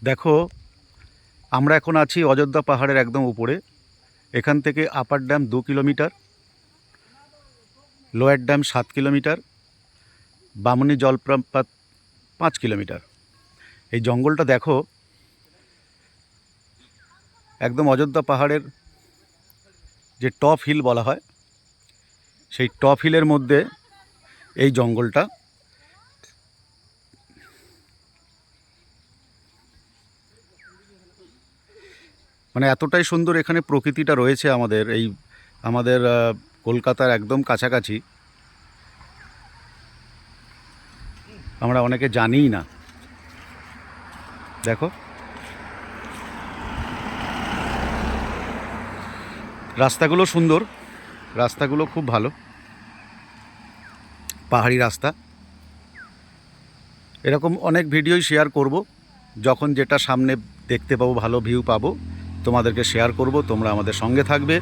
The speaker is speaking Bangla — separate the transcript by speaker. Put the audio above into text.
Speaker 1: দেখো, আমরা এখন আছি অযোধ্যা পাহাড়ের একদম উপরে। এখান থেকে upper dam 2 kilometre, lower dam 7 kilometre, Bamuni জলপ্রপাত 5 কিলোমিটার। এই জঙ্গলটা দেখো, একদম অযোধ্যা পাহাড়ের যে টপ হিল বলা হয়, সেই টপ হিলের মধ্যে এই জঙ্গলটা। মানে এতটাই সুন্দর এখানে প্রকৃতিটা রয়েছে আমাদের কলকাতার একদম কাছাকাছি। আমরা অনেকে জানিই না। দেখো, রাস্তাগুলো সুন্দর, রাস্তাগুলো খুব ভালো, পাহাড়ি রাস্তা। এরকম অনেক ভিডিওই শেয়ার করব, যখন যেটা সামনে দেখতে পাবো, ভালো ভিউ পাবো, তোমাদেরকে শেয়ার করব। তোমরা আমাদের সঙ্গে থাকবে।